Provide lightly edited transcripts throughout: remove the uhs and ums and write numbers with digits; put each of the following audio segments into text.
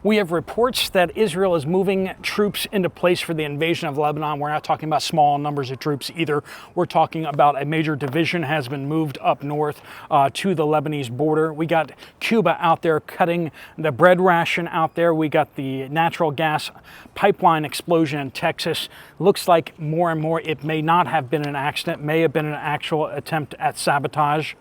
We have reports that Israel is moving troops into place for the invasion of Lebanon. We're not talking about small numbers of troops either. We're talking about a major division has been moved up north to the Lebanese border. We got Cuba out there cutting the bread ration out there. We got the natural gas pipeline explosion in Texas. Looks like more and more it may not have been an accident, may have been an actual attempt at sabotage.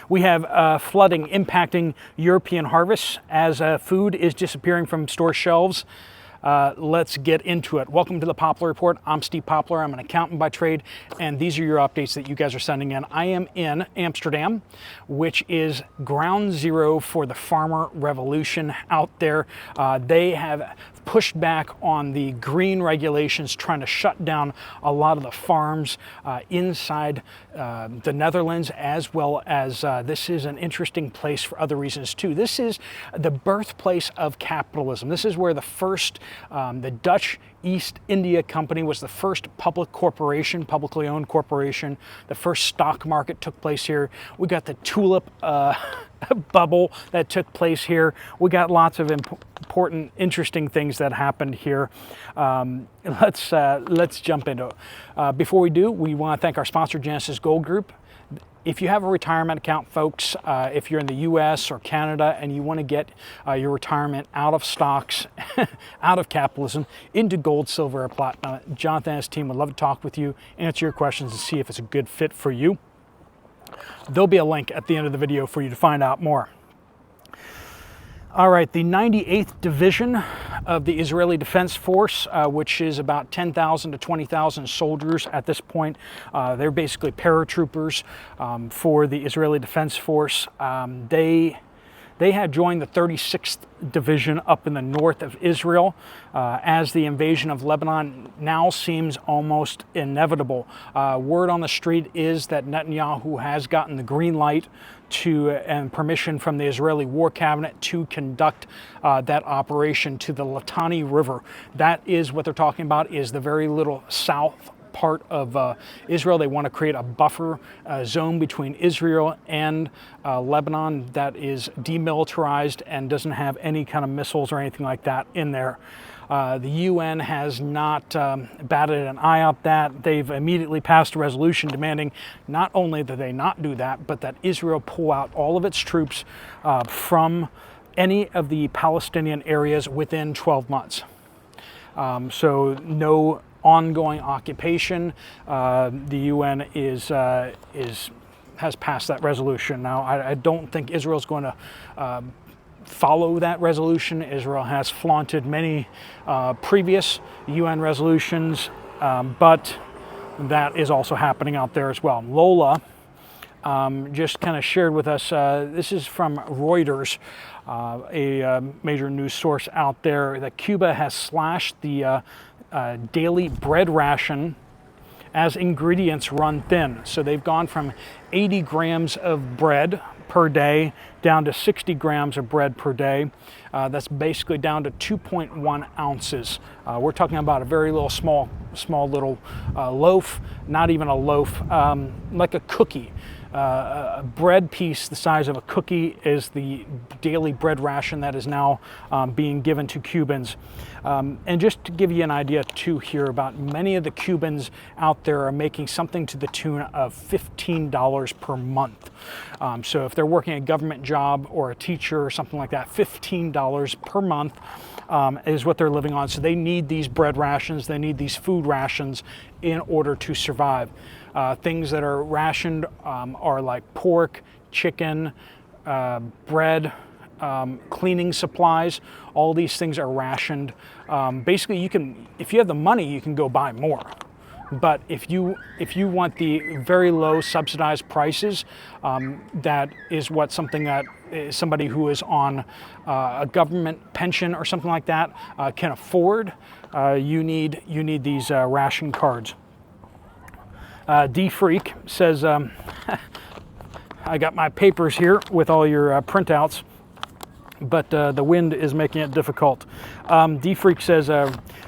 We have flooding impacting European harvests as food is disappearing from store shelves. Let's get into it. Welcome to the Poplar Report. I'm Steve Poplar. I'm an accountant by trade, and these are your updates that you guys are sending in. I am in Amsterdam, which is ground zero for the farmer revolution out there. They have pushed back on the green regulations, trying to shut down a lot of the farms inside the Netherlands, as well as this is an interesting place for other reasons too. This is the birthplace of capitalism. This is where the first, the Dutch East India Company was the first public corporation, publicly owned corporation. The first stock market took place here. We got the tulip bubble that took place here. We got lots of important, interesting things that happened here. Let's jump into it. Before we do, we want to thank our sponsor, Genesis Gold Group. If you have a retirement account, folks, if you're in the US or Canada and you want to get your retirement out of stocks, out of capitalism, into gold, silver, or platinum, Jonathan and his team would love to talk with you, answer your questions, and see if it's a good fit for you. There'll be a link at the end of the video for you to find out more. All right, the 98th Division of the Israeli Defense Force, which is about 10,000 to 20,000 soldiers at this point. They're basically paratroopers for the Israeli Defense Force. They had joined the 36th Division up in the north of Israel as the invasion of Lebanon now seems almost inevitable. Word on the street is that Netanyahu has gotten the green light and permission from the Israeli War Cabinet to conduct that operation to the Litani River. That is what they're talking about, is the very little south part of Israel. They want to create a buffer zone between Israel and Lebanon that is demilitarized and doesn't have any kind of missiles or anything like that in there. The UN has not batted an eye at that. They've immediately passed a resolution demanding not only that they not do that, but that Israel pull out all of its troops from any of the Palestinian areas within 12 months. So no ongoing occupation. The UN has passed that resolution. Now, I don't think Israel's going to follow that resolution. Israel has flaunted many previous UN resolutions, but that is also happening out there as well. Lola just kind of shared with us, this is from Reuters, a major news source out there, that Cuba has slashed the daily bread ration as ingredients run thin. So they've gone from 80 grams of bread per day down to 60 grams of bread per day. That's basically down to 2.1 ounces. We're talking about a very little small little loaf, not even a loaf, like a cookie. A bread piece the size of a cookie is the daily bread ration that is now being given to Cubans. And just to give you an idea too here about many of the Cubans out there are making something to the tune of $15 per month. So if they're working a government job or a teacher or something like that, $15 per month is what they're living on. So they need these bread rations, they need these food rations in order to survive. Things that are rationed are like pork, chicken, bread, cleaning supplies. All these things are rationed. Basically, you can, if you have the money, you can go buy more. But if you want the very low subsidized prices, that is what something that somebody who is on a government pension or something like that can afford. You need these ration cards. D-Freak says, I got my papers here with all your printouts, but the wind is making it difficult. D-Freak says,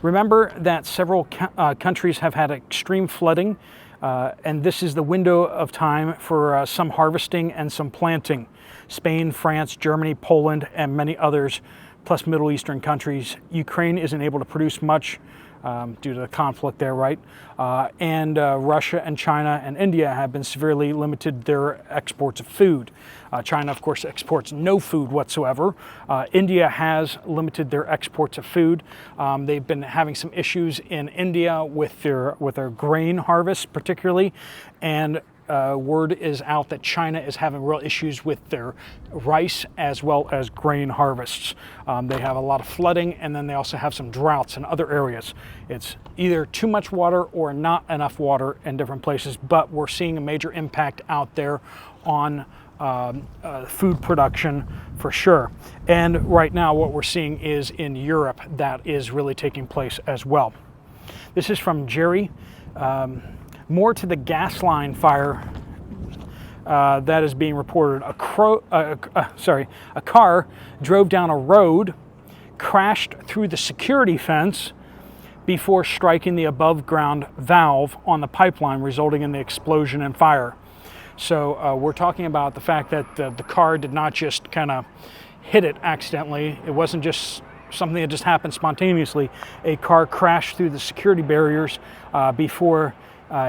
remember that several countries have had extreme flooding, and this is the window of time for some harvesting and some planting. Spain, France, Germany, Poland, and many others plus Middle Eastern countries. Ukraine isn't able to produce much due to the conflict there, right? And Russia and China and India have been severely limited their exports of food. China, of course, exports no food whatsoever. India has limited their exports of food. They've been having some issues in India with their grain harvest, particularly, and word is out that China is having real issues with their rice as well as grain harvests. They have a lot of flooding, and then they also have some droughts in other areas. It's either too much water or not enough water in different places, but we're seeing a major impact out there on food production for sure. And right now what we're seeing is in Europe that is really taking place as well. This is from Jerry. More to the gas line fire that is being reported. A car drove down a road, crashed through the security fence before striking the above ground valve on the pipeline, resulting in the explosion and fire. So we're talking about the fact that the car did not just kind of hit it accidentally. It wasn't just something that just happened spontaneously. A car crashed through the security barriers before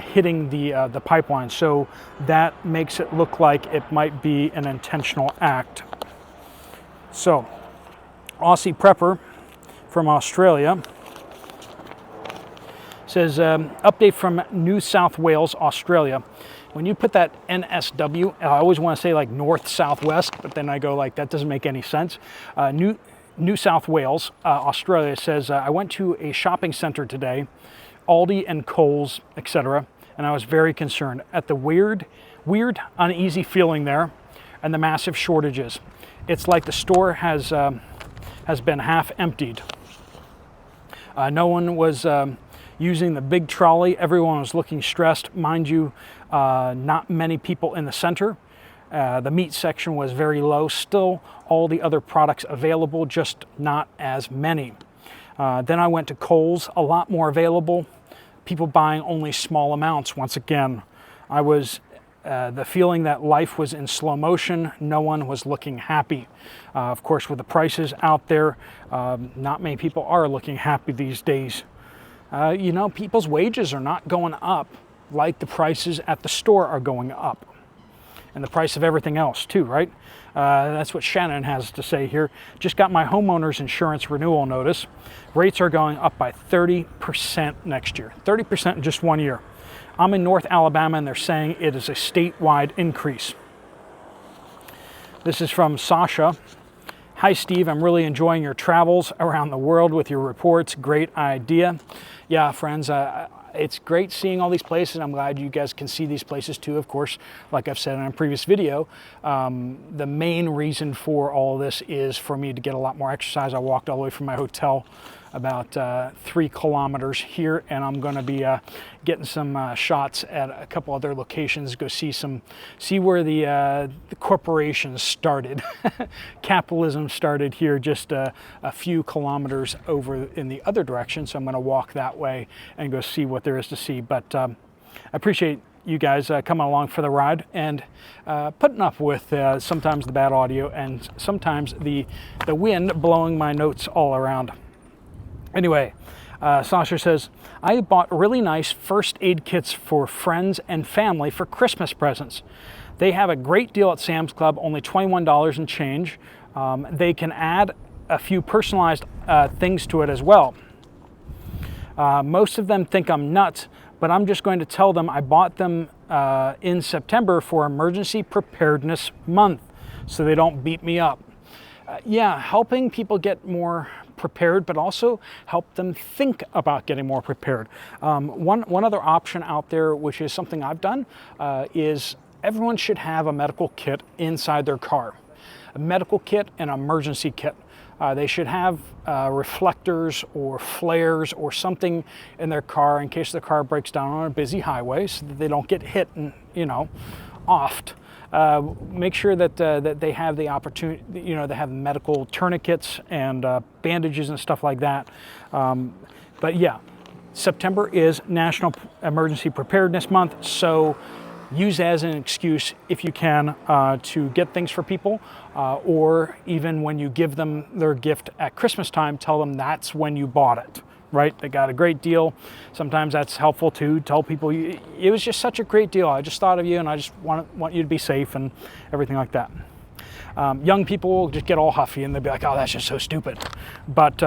hitting the pipeline. So that makes it look like it might be an intentional act. So, Aussie Prepper from Australia says, update from New South Wales, Australia. When you put that NSW, I always want to say like north, southwest, but then I go like, that doesn't make any sense. New South Wales, Australia says, I went to a shopping center today, Aldi and Coles, etc., and I was very concerned at the weird, uneasy feeling there and the massive shortages. It's like the store has been half emptied. No one was using the big trolley. Everyone was looking stressed. Mind you, not many people in the center. The meat section was very low. Still, all the other products available, just not as many. Then I went to Kohl's, a lot more available. People buying only small amounts. Once again, I was the feeling that life was in slow motion. No one was looking happy. Of course, with the prices out there, not many people are looking happy these days. People's wages are not going up like the prices at the store are going up. And the price of everything else too, right? That's what Shannon has to say here. Just got my homeowner's insurance renewal notice. Rates are going up by 30% next year. 30% in just 1 year. I'm in North Alabama and they're saying it is a statewide increase. This is from Sasha. Hi Steve, I'm really enjoying your travels around the world with your reports. Great idea. Yeah, friends, it's great seeing all these places. I'm glad you guys can see these places too, of course. Like I've said in a previous video, the main reason for all of this is for me to get a lot more exercise. I walked all the way from my hotel about 3 kilometers here, and I'm going to be getting some shots at a couple other locations, go see where the corporations started. Capitalism started here just a few kilometers over in the other direction, so I'm going to walk that way and go see what there is to see. But I appreciate you guys coming along for the ride and putting up with sometimes the bad audio and sometimes the wind blowing my notes all around. Anyway, Sasha says, I bought really nice first aid kits for friends and family for Christmas presents. They have a great deal at Sam's Club, only $21 and change. They can add a few personalized things to it as well. Most of them think I'm nuts, but I'm just going to tell them I bought them in September for Emergency Preparedness Month, so they don't beat me up. Yeah, helping people get more prepared, but also help them think about getting more prepared. One other option out there, which is something I've done, is everyone should have a medical kit inside their car. A medical kit and an emergency kit. They should have reflectors or flares or something in their car in case the car breaks down on a busy highway so that they don't get hit and, offed. Make sure that they have the opportunity, they have medical tourniquets and bandages and stuff like that. But yeah, September is National Emergency Preparedness Month, so use as an excuse if you can to get things for people, or even when you give them their gift at Christmas time, tell them that's when you bought it, right? They got a great deal. Sometimes that's helpful to tell people, it was just such a great deal. I just thought of you and I just want you to be safe and everything like that. Young people will just get all huffy and they'll be like, oh, that's just so stupid. But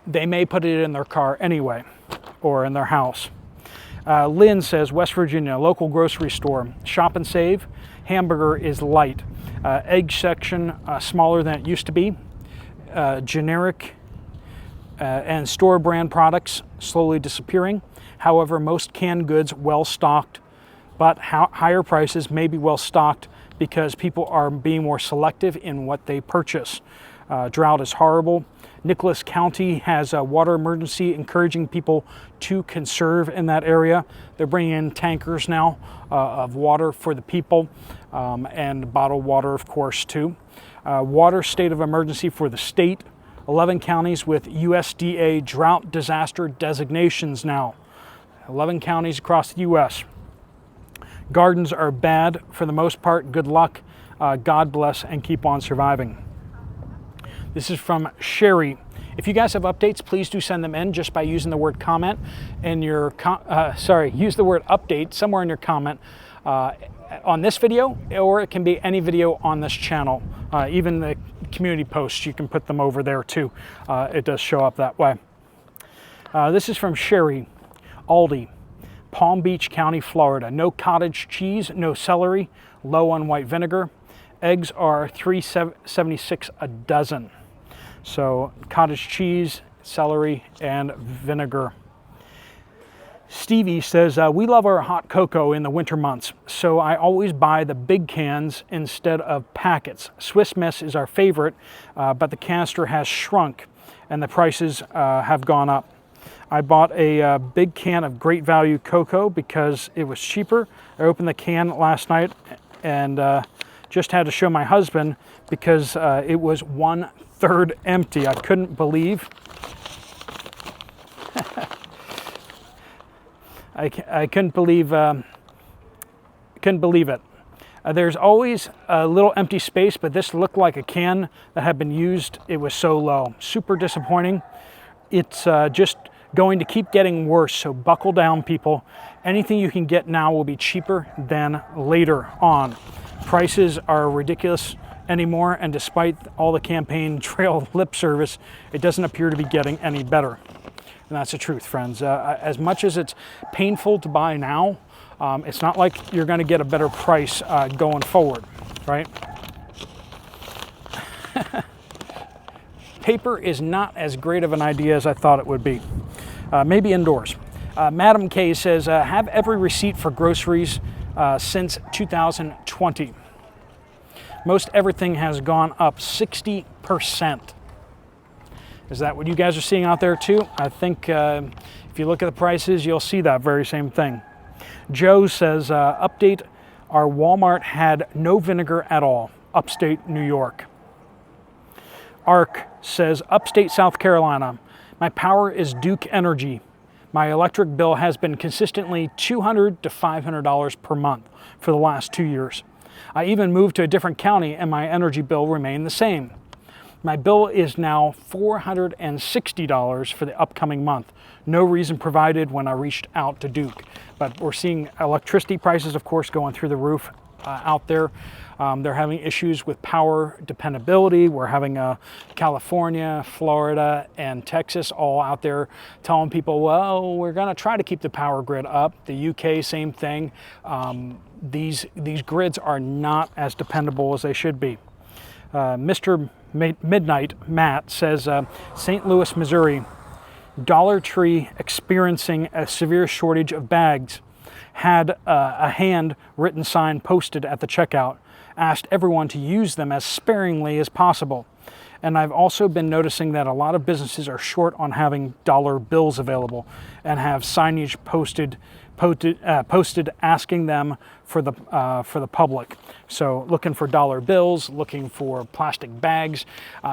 they may put it in their car anyway, or in their house. Lynn says, West Virginia, local grocery store, shop and save. Hamburger is light. Egg section smaller than it used to be. Generic and store brand products slowly disappearing. However, most canned goods well stocked, but higher prices may be well stocked because people are being more selective in what they purchase. Drought is horrible. Nicholas County has a water emergency, encouraging people to conserve in that area. They're bringing in tankers now of water for the people, and bottled water, of course, too. Water state of emergency for the state. 11 counties with USDA drought disaster designations now. 11 counties across the U.S. Gardens are bad for the most part. Good luck. God bless and keep on surviving. This is from Sherry. If you guys have updates, please do send them in just by using the word comment in your, use the word update somewhere in your comment on this video, or it can be any video on this channel. Even the community posts, you can put them over there too. It does show up that way. This is from Sherry. Aldi, Palm Beach County, Florida. No cottage cheese, no celery, low on white vinegar. Eggs are $3.76 a dozen. So cottage cheese, celery, and vinegar. Stevie says, we love our hot cocoa in the winter months, so I always buy the big cans instead of packets. Swiss Miss is our favorite, but the canister has shrunk and the prices have gone up. I bought a big can of great value cocoa because it was cheaper. I opened the can last night and just had to show my husband because it was 1/3 empty. I couldn't believe. I couldn't believe it. There's always a little empty space, but this looked like a can that had been used. It was so low. Super disappointing. It's just going to keep getting worse, so buckle down, people. Anything you can get now will be cheaper than later on. Prices are ridiculous anymore, and despite all the campaign trail lip service, it doesn't appear to be getting any better. And that's the truth, friends. As much as it's painful to buy now, it's not like you're going to get a better price going forward, right? Paper is not as great of an idea as I thought it would be. Maybe indoors. Madam K says, have every receipt for groceries since 2020. Most everything has gone up 60%. Is that what you guys are seeing out there too? I think if you look at the prices, you'll see that very same thing. Joe says, update, our Walmart had no vinegar at all, upstate New York. Ark says, upstate South Carolina, my power is Duke Energy. My electric bill has been consistently $200 to $500 per month for the last 2 years. I even moved to a different county and my energy bill remained the same. My bill is now $460 for the upcoming month. No reason provided when I reached out to Duke. But we're seeing electricity prices, of course, going through the roof out there. They're having issues with power dependability. We're having California, Florida, and Texas all out there telling people, well, we're going to try to keep the power grid up. The UK, same thing. These grids are not as dependable as they should be. Mr. Midnight, Matt, says, St. Louis, Missouri, Dollar Tree experiencing a severe shortage of bags. Had a handwritten sign posted at the checkout, asked everyone to use them as sparingly as possible. And I've also been noticing that a lot of businesses are short on having dollar bills available and have signage posted asking them for the public. So looking for dollar bills, looking for plastic bags.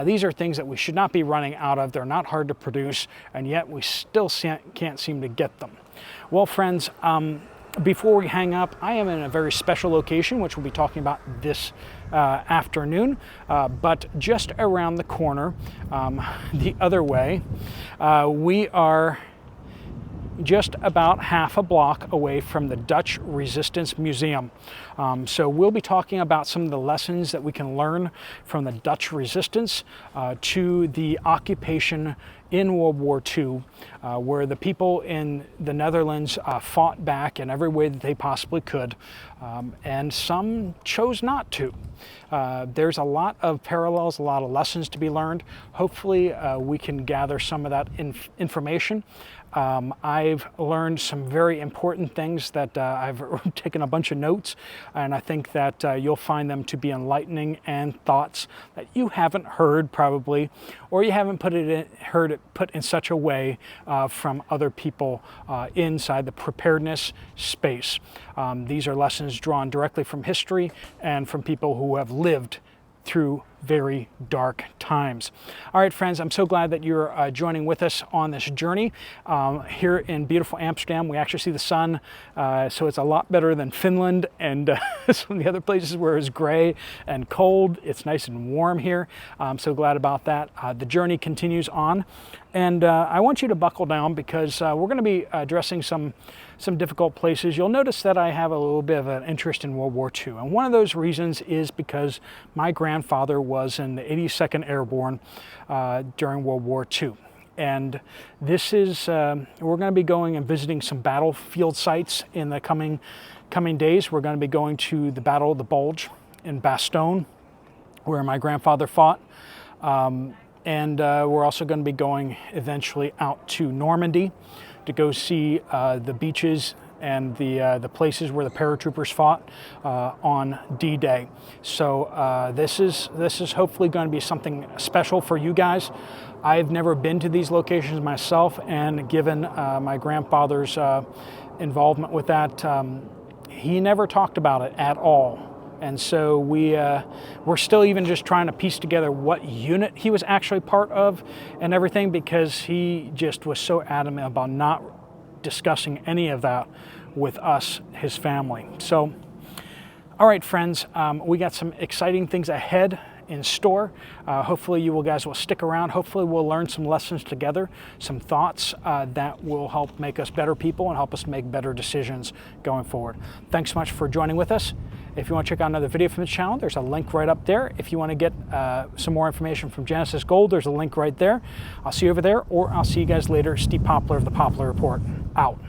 These are things that we should not be running out of. They're not hard to produce, and yet we still can't seem to get them. Well, friends, Before we hang up, I am in a very special location, which we'll be talking about this afternoon, but just around the corner, the other way, we are just about half a block away from the Dutch Resistance Museum. So we'll be talking about some of the lessons that we can learn from the Dutch resistance to the occupation in World War II, where the people in the Netherlands fought back in every way that they possibly could, and some chose not to. There's a lot of parallels, a lot of lessons to be learned. Hopefully we can gather some of that information. I've learned some very important things that I've taken a bunch of notes, and I think that you'll find them to be enlightening and thoughts that you haven't heard probably, or you haven't heard it put in such a way from other people inside the preparedness space. These are lessons drawn directly from history and from people who have lived through very dark times. All right, friends, I'm so glad that you're joining with us on this journey. Here in beautiful Amsterdam, we actually see the sun, so it's a lot better than Finland and some of the other places where it's gray and cold. It's nice and warm here. I'm so glad about that. The journey continues on, and I want you to buckle down because we're going to be addressing some difficult places. You'll notice that I have a little bit of an interest in World War II, and one of those reasons is because my grandfather was in the 82nd Airborne during World War II. And this is, we're going to be going and visiting some battlefield sites in the coming days. We're going to be going to the Battle of the Bulge in Bastogne, where my grandfather fought. And we're also going to be going eventually out to Normandy to go see the beaches and the places where the paratroopers fought on D-Day. So this is hopefully going to be something special for you guys. I've never been to these locations myself, and given my grandfather's involvement with that, he never talked about it at all. And so we're still even just trying to piece together what unit he was actually part of and everything, because he just was so adamant about not discussing any of that with us, his family. So, all right, friends, we got some exciting things ahead in store. Hopefully you guys will stick around. Hopefully we'll learn some lessons together, some thoughts that will help make us better people and help us make better decisions going forward. Thanks so much for joining with us. If you want to check out another video from this channel, there's a link right up there. If you want to get some more information from Genesis Gold, there's a link right there. I'll see you over there, or I'll see you guys later. Steve Poplar of the Poplar Report, out.